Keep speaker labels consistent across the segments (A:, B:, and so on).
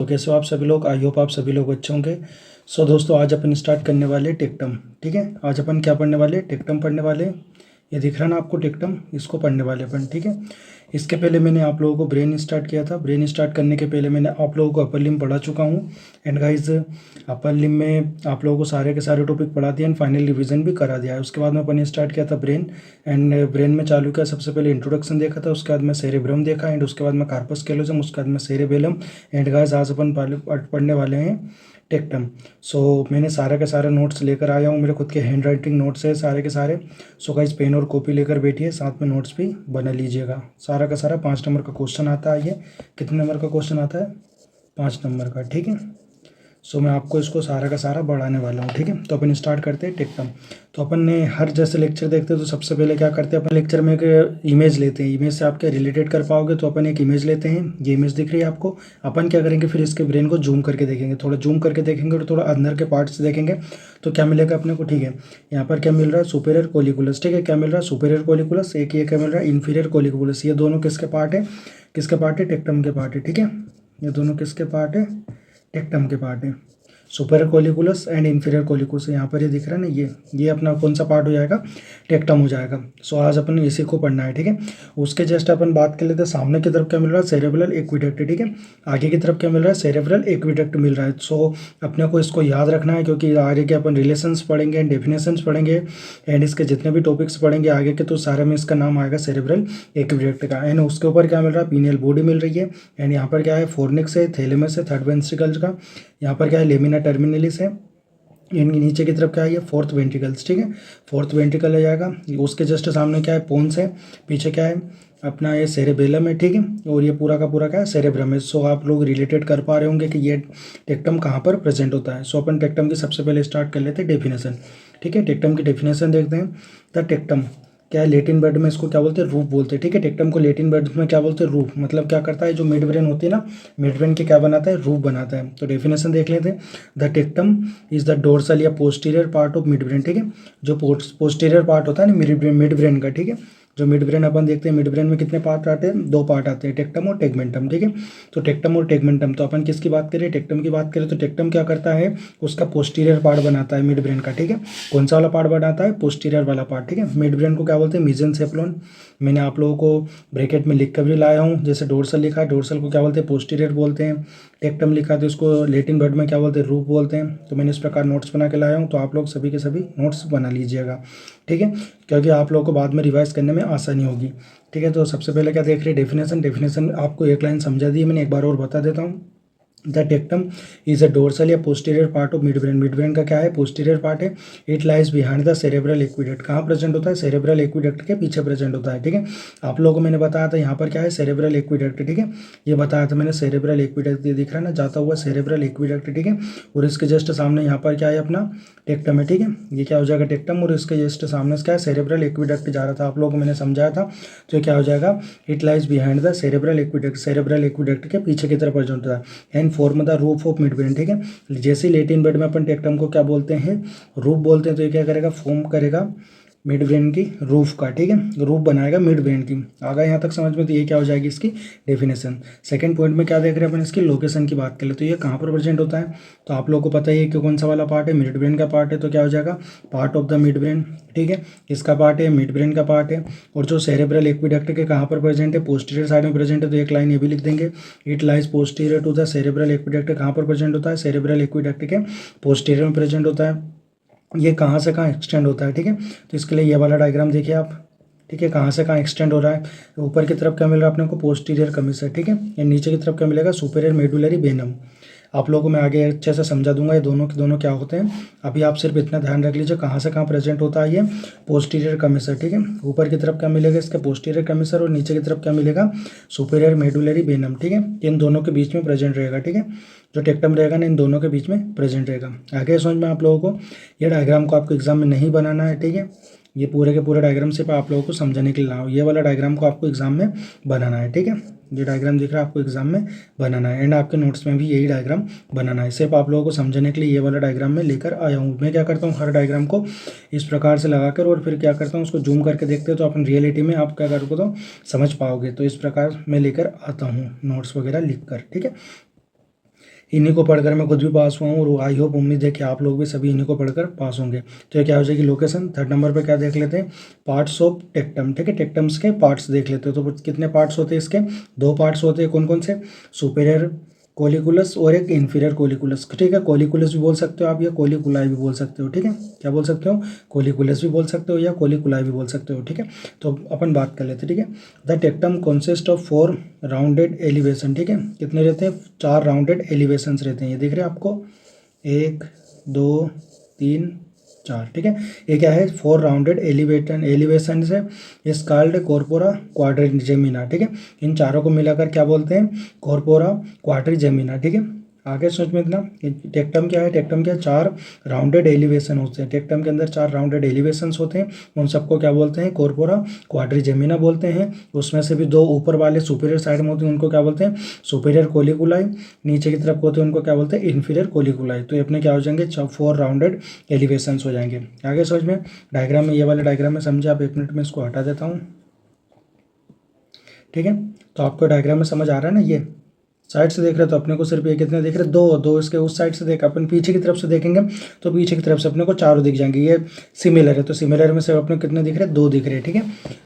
A: तो कैसे हो आप सभी लोग। आई होप आप सभी लोग अच्छे होंगे। सो दोस्तों, आज अपन स्टार्ट करने वाले टेक्टम। ठीक है, आज अपन क्या पढ़ने वाले, टेक्टम पढ़ने वाले। ये दिख रहा ना आपको टेक्टम, इसको पढ़ने वाले अपन। ठीक है, इसके पहले मैंने आप लोगों को ब्रेन स्टार्ट किया था। ब्रेन स्टार्ट करने के पहले मैंने आप लोगों को अपर लिम पढ़ा चुका हूँ। एंड गाइज, अपर लिम में आप लोगों को सारे के सारे टॉपिक पढ़ा दिए एंड फाइनल रिवीजन भी करा दिया है। उसके बाद में अपन स्टार्ट किया था ब्रेन। एंड ब्रेन में चालू किया, सबसे पहले इंट्रोडक्शन देखा था, उसके बाद में सेरेब्रम देखा, एंड उसके बाद में कार्पस कैलोजम, उसके बाद में सेरेबेलम। एंड गाइज, आज अपन पढ़ने वाले हैं टेक्टम। सो मैंने सारे के सारे नोट्स लेकर आया हूँ, मेरे खुद के हैंड राइटिंग नोट्स है सारे के सारे। सो गाइज, पेन और कॉपी लेकर बैठिए, साथ में नोट्स भी बना लीजिएगा। सारा का सारा 5 नंबर का क्वेश्चन आता है। ये कितने नंबर का क्वेश्चन आता है? 5 नंबर का। ठीक है, सो मैं आपको इसको सारा का सारा बढ़ाने वाला हूँ। ठीक है, तो अपन स्टार्ट करते हैं टेक्टम। तो अपन ने हर जैसे लेक्चर देखते हैं तो सबसे पहले क्या करते हैं, अपन लेक्चर में एक इमेज लेते हैं। इमेज से आप क्या रिलेटेड कर पाओगे, तो अपन एक इमेज लेते हैं। ये इमेज दिख रही है आपको। अपन क्या करेंगे, फिर इसके ब्रेन को जूम करके देखेंगे, थोड़ा जूम करके देखेंगे और थोड़ा अंदर के पार्ट से देखेंगे तो क्या मिलेगा अपने को। ठीक है, यहाँ पर क्या मिल रहा है, सुपेरियर कोलिकुलस। ठीक है, क्या मिल रहा है, सुपेरियर कोलिकुलस। एक ये क्या मिल रहा है, इन्फीरियर कोलिकुलस। ये दोनों किसके पार्ट है, किसके पार्ट है, टेक्टम के पार्ट है। ठीक है, ये दोनों किसके पार्ट है, टेक्टम के पार्ट है। Super colliculus and inferior colliculus. यहाँ पर ये दिख रहा है ना, ये अपना कौन सा पार्ट हो जाएगा, टेक्टम हो जाएगा। सो आज अपन इसी को पढ़ना है। ठीक है, उसके जस्ट अपन बात कर लेते हैं, सामने की तरफ क्या मिल रहा है, सेरेब्रल एक्विडक्ट। ठीक है, आगे की तरफ क्या मिल रहा है, सेरेब्रल एक्विडक्ट मिल रहा है। सो अपने को इसको याद रखना है, क्योंकि आगे के अपन रिलेशंस पढ़ेंगे एंड डेफिनेशंस पढ़ेंगे एंड इसके जितने भी टॉपिक्स पढ़ेंगे आगे के, तो सारे में इसका नाम आएगा सेरेब्रल एक्विडक्ट का। एंड उसके ऊपर क्या मिल रहा है, पीनियल बॉडी मिल रही है। एंड यहाँ पर क्या है, फोर्निक्स है, थैलेमस है, थर्ड वेंट्रिकल्स का। यहाँ पर क्या है, लेमिना टर्मिनलिस है। इनके नीचे की तरफ क्या है, ये फोर्थ वेंट्रिकल्स। ठीक है, फोर्थ वेंट्रिकल हो जाएगा। उसके जस्ट सामने क्या है, पोन्स है। पीछे क्या है अपना, ये सेरेबेलम है। ठीक है, और ये पूरा का पूरा क्या है, सेरेब्रम है। सो आप लोग रिलेटेड कर पा रहे होंगे कि ये टेक्टम कहाँ पर प्रेजेंट होता है। सो अपन टेक्टम की सबसे पहले स्टार्ट कर लेते हैं डेफिनेशन। ठीक है, टेक्टम की डेफिनेशन देखते हैं। द टेक्टम क्या है, लेटिन वर्ड में इसको क्या बोलते हैं, रूफ बोलते हैं। ठीक है, टेक्टम को लेटिन वर्ड में क्या बोलते हैं, रूफ। मतलब क्या करता है, जो मिड ब्रेन होती है ना, मिड ब्रेन के क्या बनाता है, रूफ बनाता है। तो डेफिनेशन देख लेते हैं। The tectum is the dorsal या posterior part of mid brain. ठीक है, जो पोस्टीरियर पार्ट होता है ना मिड ब्रेन का। ठीक है, जो मिड ब्रेन अपन देखते हैं, मिड ब्रेन में कितने पार्ट आते हैं, 2 पार्ट आते हैं, टेक्टम और टेगमेंटम। ठीक है, तो टेक्टम और टेगमेंटम, तो अपन किसकी बात करें, टेक्टम की बात करें। तो टेक्टम क्या करता है, उसका पोस्टीरियर पार्ट बनाता है मिड ब्रेन का। ठीक है, कौन सा वाला पार्ट बनाता है, पोस्टीरियर वाला पार्ट। ठीक है, मिड ब्रेन को क्या बोलते हैं, मेसेनसेफलोन। मैंने आप लोगों को ब्रैकेट में लिख कर भी लाया हूँ। जैसे डोर्सल लिखा है, डोर्सल को क्या बोलते हैं, पोस्टीरियर बोलते हैं। टेक्टम लिखा है तो इसको लेटिन वर्ड में क्या बोलते हैं, रूफ बोलते हैं। तो मैंने इस प्रकार नोट्स बना के लाया हूँ, तो आप लोग सभी के सभी नोट्स बना लीजिएगा। ठीक है, क्योंकि आप लोगों को बाद में रिवाइज करने में आसानी होगी। ठीक है, तो सबसे पहले क्या देख रहे हैं, डेफिनेशन। डेफिनेशन आपको एक लाइन समझा दी है मैंने, एक बार और बता देता हूँ। The tectum is a dorsal या posterior part of mid brain. Mid brain का क्या है, पोस्टीरियर पार्ट है। It lies behind the cerebral aqueduct. कहाँ प्रेजेंट होता है, सेरेब्रल एक्विडक्ट के पीछे प्रेजेंट होता है। ठीक है, आप लोगों को मैंने बताया था यहाँ पर क्या है, सेरेब्रल एक्विडक्ट। ठीक है, ये बताया था मैंने, सेरेब्रल एक्विडक्ट ये दिख रहा है ना, जाता हुआ सेरेब्रल एक्विडक्ट। ठीक है, और इसके जस्ट सामने यहाँ पर क्या है, अपना टेक्टम है। ठीक है, ये क्या हो जाएगा, टेक्टम, और इसके जस्ट सामने क्या है, सेरेब्रल एक्विडक्ट जा रहा था, आप लोगों को मैंने समझाया था। तो ये क्या हो जाएगा, it lies behind the cerebral aqueduct. Cerebral aqueduct के पीछे की तरफ प्रेजेंट होता है and form the roof of mid brain. ठीक है, जैसे लेटिन वर्ड में अपन टेक्टम को क्या बोलते हैं, रूफ बोलते हैं। तो ये क्या करेगा, फॉर्म करेगा मिड ब्रेन की रूफ का। ठीक है, रूफ बनाएगा मिड ब्रेन की। आगे यहाँ तक समझ में, तो ये क्या हो जाएगी इसकी डेफिनेशन। सेकंड पॉइंट में क्या देख रहे हैं अपन, इसकी लोकेशन की बात करें तो ये कहाँ पर प्रेजेंट होता है। तो आप लोगों को पता ही है कि कौन सा वाला पार्ट है, मिड ब्रेन का पार्ट है। तो क्या हो जाएगा, part of the mid brain. ठीक है, इसका पार्ट है, मिड ब्रेन का पार्ट है। और जो सेरेब्रल एक्विडक्ट के कहाँ पर प्रेजेंट है, पोस्टीरियर साइड में प्रेजेंट है। तो एक लाइन ये भी लिख देंगे, it lies posterior to the cerebral aqueduct. कहाँ पर प्रेजेंट होता है, सेरेब्रल एक्विडक्ट के पोस्टीरियर में प्रेजेंट होता है। ये कहाँ से कहाँ एक्सटेंड होता है। ठीक है, तो इसके लिए ये वाला डायग्राम देखिए आप। ठीक है, कहाँ से कहाँ एक्सटेंड हो रहा है। ऊपर की तरफ क्या मिल रहा है अपने को, पोस्टीरियर कमीसर। ठीक है, या नीचे की तरफ क्या मिलेगा, सुपेरियर मेडुलरी वेनम। आप लोगों को मैं आगे अच्छे से समझा दूंगा ये दोनों के दोनों क्या होते हैं। अभी आप सिर्फ इतना ध्यान रख लीजिए कहाँ से कहाँ प्रेजेंट होता है ये पोस्टीरियर कमीसर। ठीक है, ऊपर की तरफ क्या मिलेगा, इसका पोस्टीरियर कमीसर, और नीचे की तरफ क्या मिलेगा, सुपेरियर मेडुलरी वेनम। ठीक है, इन दोनों के बीच में प्रेजेंट रहेगा। ठीक है, जो टेक्टम रहेगा ना, इन दोनों के बीच में प्रेजेंट रहेगा। आगे समझ में आप लोगों को, ये डायग्राम को आपको एग्जाम में नहीं बनाना है। ठीक है, ये पूरे के पूरे डायग्राम सिर्फ आप लोगों को समझाने के लिए लाओ। ये वाला डायग्राम को आपको एग्जाम में बनाना है। ठीक है, ये डायग्राम दिख रहा है आपको एग्जाम में बनाना है एंड आपके नोट्स में भी यही डायग्राम बनाना है। सिर्फ आप लोगों को समझने के लिए ये वाला डायग्राम में लेकर आया हूँ। मैं क्या करता हूँ, हर डायग्राम को इस प्रकार से लगाकर और फिर क्या करता हूँ, उसको जूम करके देखते हो तो अपन रियलिटी में आप क्या करोगे तो समझ पाओगे। तो इस प्रकार मैं लेकर आता हूँ नोट्स वगैरह लिख कर। ठीक है, इन्हीं को पढ़कर मैं खुद भी पास हुआ हूँ और आई होप, उम्मीद है कि आप लोग भी सभी इन्हीं को पढ़कर पास होंगे। तो ये क्या हो जाएगी लोकेशन। थर्ड नंबर पे क्या देख लेते हैं, पार्ट्स ऑफ टेक्टम, ठीक है, टेक्टम्स के पार्ट्स देख लेते हैं। तो कितने पार्ट्स होते हैं इसके, दो पार्ट्स होते हैं। कौन कौन से, सुपेरियर कोलिकुलस और एक इन्फीरियर कोलिकुलस, ठीक है। कोलिकुलस भी बोल सकते हो आप या कोलिकुलाई भी बोल सकते हो, ठीक है। क्या बोल सकते हो, कोलिकुलस भी बोल सकते हो या कोलिकुलाई भी बोल सकते हो, ठीक है। तो अपन बात कर लेते हैं, ठीक है। The tectum consist of 4 rounded elevation, ठीक है। कितने रहते हैं, 4 राउंडेड एलिवेशंस रहते हैं। ये दिख रहे हैं आपको, 1 2 3 4, ठीक है। ये क्या है, 4 राउंडेड एलिवेशन है। इस कॉल्ड कॉर्पोरा क्वाड्रिजेमिना, ठीक है। इन चारों को मिलाकर क्या बोलते हैं, कॉर्पोरा क्वाड्रिजेमिना, ठीक है। आगे सोच में इतना, टेक्टम क्या है, टेक्टम क्या है, 4 राउंडेड एलिवेशन होते हैं। टेक्टम के अंदर 4 राउंडेड एलिवेशंस होते हैं। उन सबको क्या बोलते हैं, कॉर्पोरा क्वाड्रिजेमिना बोलते हैं। उसमें से भी 2 ऊपर वाले सुपीरियर साइड में होते हैं, उनको क्या बोलते हैं, सुपीरियर कोलिकुलाई। नीचे की तरफ होते हैं, उनको क्या बोलते हैं, इन्फीरियर कोलिकुलाई। तो ये अपने क्या हो जाएंगे, 4 राउंडेड एलिवेशंस हो जाएंगे। आगे समझ में, डायग्राम में, ये वाले डायग्राम में समझे आप, 1 मिनट में इसको हटा देता हूँ, ठीक है। तो आपको डायग्राम में समझ आ रहा है ना, ये साइड से देख रहे तो अपने को सिर्फ ये कितने दिख रहे, दो इसके उस साइड से देख, अपन पीछे की तरफ से देखेंगे तो पीछे की तरफ से अपने को 4 दिख जाएंगे। ये सिमिलर है तो सिमिलर में से अपने कितने दिख रहे, 2 दिख रहे हैं, ठीक है।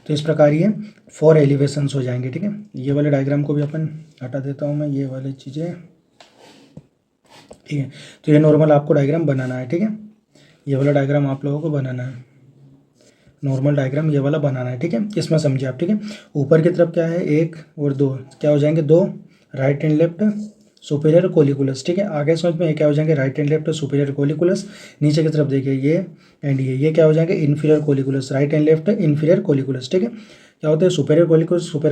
A: तो इस प्रकार ये 4 एलिवेशंस हो जाएंगे, ठीक है। ये वाले डायग्राम को भी अपन हटा देता हूँ मैं, ये वाली चीज़ें, ठीक है। तो ये नॉर्मल आपको डायग्राम बनाना है, ठीक है। ये वाला डायग्राम आप लोगों को बनाना है, नॉर्मल डायग्राम ये वाला बनाना है, ठीक है। इसमें समझिए आप, ठीक है। ऊपर की तरफ क्या है, 1 और 2, क्या हो जाएंगे, 2 right and left superior colliculus, ठीक है। आगे समझ में, ये क्या हो जाएंगे, right and left superior colliculus. नीचे की तरफ देखिए, ये एंड ये क्या हो जाएंगे, inferior colliculus, right and left inferior colliculus, ठीक है। क्या होता है, सुपीरियर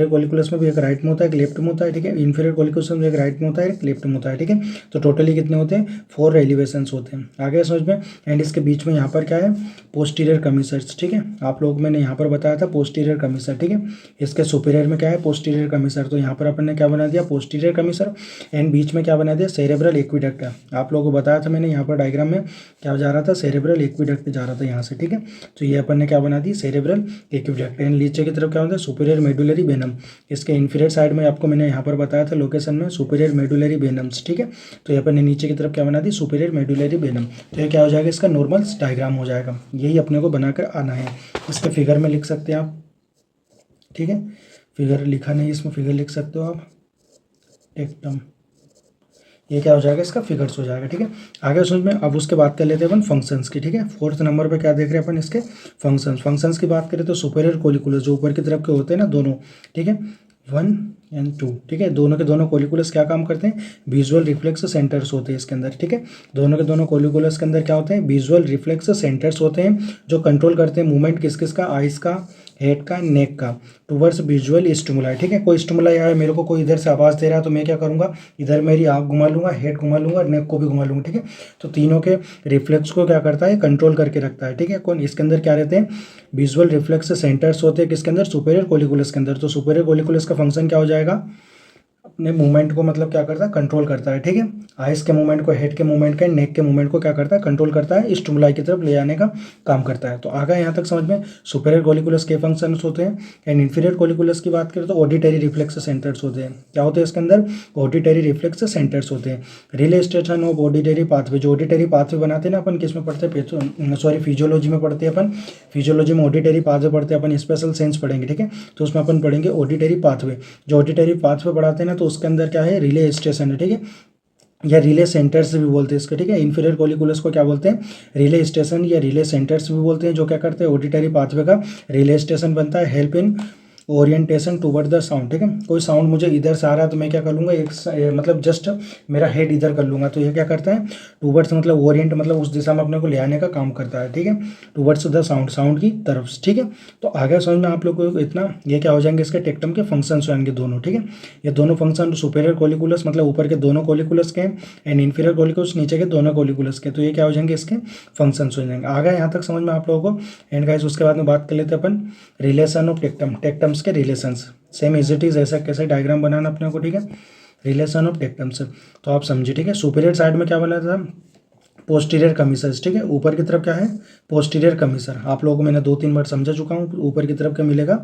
A: कोलिकुलस में भी एक राइट में होता है, एक लेफ्ट में होता है, ठीक है। इन्फीरियर कोलिकुलस में एक राइट में होता है, एक लेफ्ट में होता है, ठीक है। तो टोटली कितने होते हैं, 4 एलिवेशंस होते हैं। आगे समझ में, एंड इसके बीच में यहाँ पर क्या है, पोस्टीरियर कमीसर्स, ठीक है। आप लोग मैंने यहाँ पर बताया था पोस्टीरियर कमीसर, ठीक है। इसके सुपीरियर में क्या है, पोस्टीरियर कमीसर। तो यहाँ पर अपन ने क्या बना दिया, पोस्टीरियर कमीसर। एंड बीच में क्या बना दिया, सेरेब्रल एक्विडक्ट है। आप लोगों को बताया था मैंने यहाँ पर डायग्राम में, क्या जा रहा था, सेरेब्रल एक्विडक्ट जा रहा था यहाँ से, ठीक है। तो ये अपन ने क्या बना दी, सेरेब्रल एक्विडक्ट। एंड नीचे की तरफ क्या होता है, सुपीरियर मेडुलरी वेनम। इसके इन्फीरियर साइड में आपको मैंने यहाँ पर बताया था लोकेशन में, सुपीरियर मेडुलरी वेनम्स, ठीक है। तो ये अपन ने नीचे की तरफ क्या बना दी, सुपीरियर मेडुलरी वेनम। तो ये क्या हो जाएगा, इसका नॉर्मल डायग्राम हो जाएगा। यही अपने को बनाकर आना है। इसके फिगर में लिख सकते हैं आप, ठीक है। फिगर लिखा नहीं, इसमें फिगर लिख सकते हो आप, टेक्टम। ये क्या हो जाएगा, इसका फिगर्स हो जाएगा, ठीक है। आगे समझ में, अब उसके बात कर लेते हैं अपन फंक्शंस की, ठीक है। 4th नंबर पे क्या देख रहे हैं अपन, इसके फंक्शंस की बात करें तो सुपीरियर कोलिकुलस जो ऊपर की तरफ के होते हैं ना दोनों, ठीक है, 1 एंड 2, ठीक है। दोनों के दोनों कोलिकुलस क्या काम करते हैं, विजुअल रिफ्लेक्स सेंटर्स होते हैं इसके अंदर, ठीक है। दोनों के दोनों कोलिकुलस के अंदर क्या होते हैं, विजुअल रिफ्लेक्स सेंटर्स होते हैं, जो कंट्रोल करते हैं मूवमेंट किस किस का, आइस का, हेड का, नेक का, टूवर्ड्स विजुअल स्टिमुलाई, ठीक है। कोई स्टिमुलाई आया मेरे को, कोई इधर से आवाज़ दे रहा है तो मैं क्या करूँगा, इधर मेरी आँख घुमा लूँगा, हेड घुमा लूँगा, नेक को भी घुमा लूँगा, ठीक है। तो तीनों के रिफ्लेक्स को क्या करता है, कंट्रोल करके रखता है, ठीक है। कौन, इसके अंदर क्या रहते हैं, विजुअल रिफ्लेक्स सेंटर्स होते हैं किसके अंदर, सुपीरियर कोलिकुलस के अंदर। तो सुपीरियर कोलिकुलस का फंक्शन क्या हो जाएगा, अपने मूवमेंट को मतलब क्या करता है, कंट्रोल करता है, ठीक है। आइस के मूवमेंट को, हेड के मूवमेंट का, नेक के मूवमेंट को क्या करता है, कंट्रोल करता है, स्टिमुलाई की तरफ ले आने का काम करता है। तो आगे यहाँ तक समझ में, सुपीरियर कोलिकुलस के फंक्शंस होते हैं। एंड इन्फीरियर कोलिकुलस की बात करें तो ऑडिटरी रिफ्लेक्स सेंटर्स होते हैं। क्या होते हैं इसके अंदर, ऑडिटरी रिफ्लेक्स सेंटर्स होते हैं। Relay station of auditory pathway, जो ऑडिटरी पाथवे बनाते हैं ना अपन, किस में पढ़ते हैं, सॉरी फिजियोलॉजी में पढ़ते हैं अपन, फिजियोलॉजी में ऑडिटरी पाथवे पढ़ते हैं अपन, स्पेशल सेंस पढ़ेंगे, ठीक है। तो उसमें अपन पढ़ेंगे ऑडिटरी पाथवे। जो ऑडिटरी पाथवे पढ़ाते हैं ना, तो उसके अंदर क्या है, रिले स्टेशन है, ठीक है, या रिले सेंटर्स भी बोलते हैं इसको, ठीक है। इन्फीरियर कोलिकुलस को क्या बोलते हैं, रिले स्टेशन या रिले सेंटर्स भी बोलते हैं, जो क्या करते हैं, ऑडिटरी पाथवे का रिले स्टेशन बनता है, help in orientation toward the sound, ठीक है। कोई साउंड मुझे इधर से आ रहा है तो मैं क्या कर लूँगा, मतलब जस्ट मेरा हेड इधर कर लूँगा, तो ये क्या करता है, टूवर्ड्स मतलब ओरिएंट मतलब उस दिशा में अपने को ले आने का काम करता है, ठीक है, टूवर्ड्स द साउंड की तरफ, ठीक है। तो आगे समझ में आप लोग को इतना, ये क्या हो जाएंगे, इसके टेक्टम के फंक्शंस हो जाएंगे दोनों, ठीक है। ये दोनों फंक्शन सुपीरियर कोलिकुलस मतलब ऊपर के दोनों कोलिकुलस के, एंड इन्फीरियर कोलिकुलस नीचे के दोनों कोलिकुलस के, तो ये क्या हो जाएंगे, इसके फंक्शंस हो जाएंगे। आगे यहाँ तक समझ में आप लोगों को। एंड गाइस उसके बाद में बात कर लेते हैं अपन रिलेशन ऑफ टेक्टम्स के relations. Same as it is ऐसा कैसे डायग्राम बनाना अपने को, ठीक है। रिलेशन ऑफ टेक्टम्स, तो आप समझिए, ठीक है। सुपीरियर साइड में क्या बना था, पोस्टीरियर कमीसर्स, ठीक है। ऊपर की तरफ क्या है, पोस्टीरियर कमीसर। आप लोगों को मैंने 2-3 बार समझा चुका हूँ। ऊपर की तरफ क्या मिलेगा,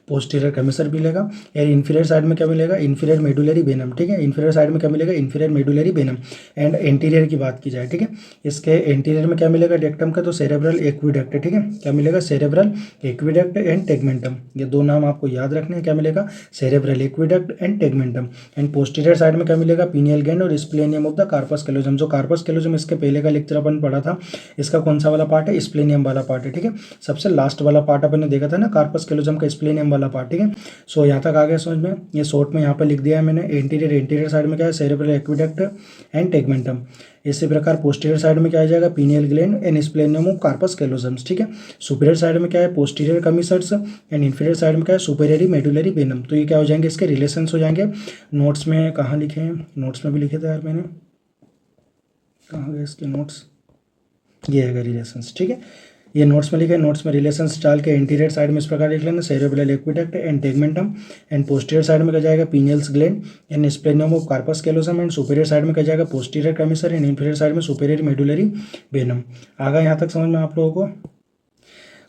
A: पोस्टीरियर कमीसर मिलेगा। और इन्फीरियर साइड में क्या मिलेगा, इन्फीरियर मेडुलरी वेनम, ठीक है। इन्फीरियर साइड में क्या मिलेगा, inferior medullary venom. And anterior की बात की जाए, ठीक है, इसके एंटीरियर में क्या मिलेगा टेक्टम का, तो सेरेब्रल एक्विडक्ट, ठीक है। क्या मिलेगा, सेरेब्रल एक्विडक्ट एंड टेगमेंटम। ये दो नाम आपको याद रखने हैं। क्या मिलेगा, cerebral aqueduct and tegmentum. And posterior side में क्या मिलेगा, पीनियल ग्लैंड और स्प्लेनियम ऑफ द कार्पस कैलोजम। जो कार्पस कैलोजम इसके पहले का लेक्चर अपन पढ़ा था, इसका कौन सा वाला पार्ट है, स्प्लेनियम वाला पार्ट है, ठीक है। सबसे लास्ट वाला पार्ट अपन ने देखा था ना, कार्पस कैलोजम का स्प्लेनियम वाला पार्ट, ठीक है। सो यहाँ तक आ गया समझ में। ये शॉर्ट में यहाँ पर लिख दिया है मैंने। एंटीरियर साइड में क्या है, सेरेब्रल एक्विडक्ट एंड टेगमेंटम। इसी प्रकार पोस्टीरियर साइड में क्या आ जाएगा, pineal gland and splenium of corpus callosums, ठीक है। सुपीरियर साइड में क्या है, posterior commissures. And inferior side में क्या है, सुपेरियरी मेडुलरी वेनम। तो ये क्या हो जाएंगे, इसके रिलेशंस हो जाएंगे। नोट्स में कहाँ लिखे हैं, नोट्स में भी लिखे थे यार मैंने, कहाँ गए इसके नोट्स, ये है रिलेशंस, ठीक है। ये नोट्स में लिखे, नोट्स में रिलेशंस डाल के एंटीरियर साइड में इस प्रकार लिख लेना, cerebral aqueduct and tegmentum. And posterior side में क्या जाएगा, pineals gland and splenium of corpus callosum. And superior side में क्या जाएगा, posterior commissure. And inferior side में सुपेरियर मेडुलरी वेनम। आगा यहाँ तक समझ में आप लोगों को।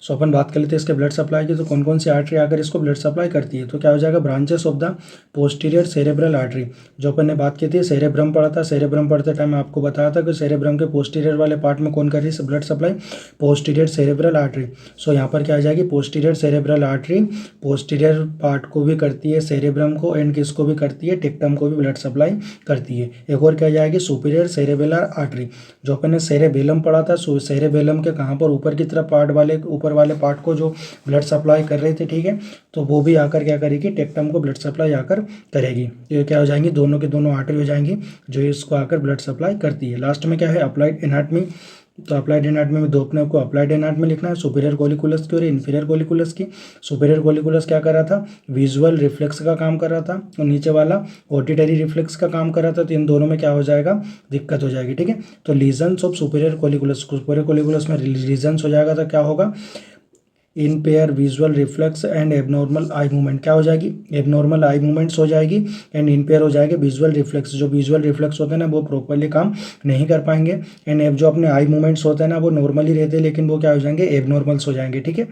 A: सो अपन बात कर लेते हैं इसके ब्लड सप्लाई की। तो कौन कौन सी आर्टरी आकर इसको ब्लड सप्लाई करती है, तो क्या हो जाएगा, branches of the posterior cerebral artery. जो अपन ने बात की थी, सेरेब्रम पढ़ा था। सेरेब्रम पढ़ते टाइम आपको बताया था कि सेरेब्रम के पोस्टीरियर वाले पार्ट में कौन कर रही है blood supply, posterior cerebral artery. So यहाँ पर क्या आ जाएगी, posterior cerebral artery posterior part को भी करती है, सेरेब्रम को, एंड किसको भी करती है, टेक्टम को भी ब्लड सप्लाई करती है। एक और क्या आ जाएगी, सुपीरियर सेरेबेलर आर्टरी। जो अपन ने सेरेबेलम पढ़ा था, सेरेबेलम के कहाँ पर, ऊपर की तरफ पार्ट वाले, ऊपर वाले पार्ट को जो ब्लड सप्लाई कर रहे थे, ठीक है। तो वो भी आकर क्या करेगी, टेक्टम को ब्लड सप्लाई आकर करेगी। तो ये क्या हो जाएंगी, दोनों के दोनों आर्टरी हो जाएंगी जो इसको आकर ब्लड सप्लाई करती है। लास्ट में क्या है, अप्लाइड एनाटमी। तो अप्लाइड एनाटमी में दो अपने को अप्लाइड एनाटमी लिखना है, सुपीरियर कोलिकुलस की और इन्फीरियर कोलिकुलस की। सुपीरियर कोलिकुलस क्या कर रहा था, विजुअल रिफ्लेक्स का काम कर रहा था, और नीचे वाला ऑडिटरी रिफ्लेक्स का काम कर रहा था। तो इन दोनों में क्या हो जाएगा, दिक्कत हो जाएगी, ठीक है। तो lesions of superior colliculus, superior colliculus में लीजन्स हो जाएगा, तो क्या होगा, impair visual reflex and abnormal eye movement. क्या हो जाएगी, एबनॉर्मल आई मूवमेंट्स हो जाएगी। एंड इनपेयर हो जाएगी विजुअल रिफ्लेक्स। जो विजुअल रिफ्लेक्स होते हैं ना, वो प्रॉपरली काम नहीं कर पाएंगे। एंड जो अपने आई मूवमेंट्स होते हैं ना, वो नॉर्मली रहते हैं, लेकिन वो क्या हो जाएंगे, एबनॉर्मल्स हो जाएंगे, ठीक है।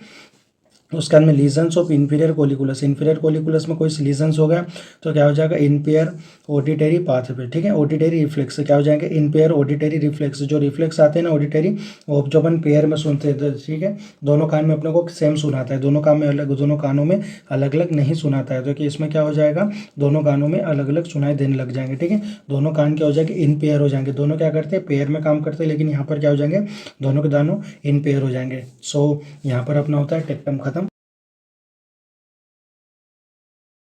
A: उसके बाद में lesions of inferior colliculus. Inferior colliculus में कोई लीजन्स हो गया तो क्या हो जाएगा, इनपेयर ऑडिटरी पाथवे, ठीक है। ऑडिटरी रिफ्लेक्स क्या हो जाएंगे, इनपेयर ऑडिटरी रिफ्लेक्स। जो रिफ्लेक्स आते हैं ना ऑडिटरी, वो जो अपन पेयर में सुनते हैं, ठीक है, दोनों कान में अपने को सेम सुनाता है, दोनों कान में अलग, दोनों कानों में अलग अलग नहीं सुनाता है। तो कि इसमें क्या हो जाएगा, दोनों कानों में अलग अलग सुनाई देने लग जाएंगे, ठीक है। दोनों कान क्या हो जाएंगे, इन पेयर हो जाएंगे। दोनों क्या करते हैं, पेयर में काम करते हैं, लेकिन यहाँ पर क्या हो जाएंगे, दोनों के दानों इन पेयर हो जाएंगे। सो यहाँ पर अपना होता है टेक्टम खत्म।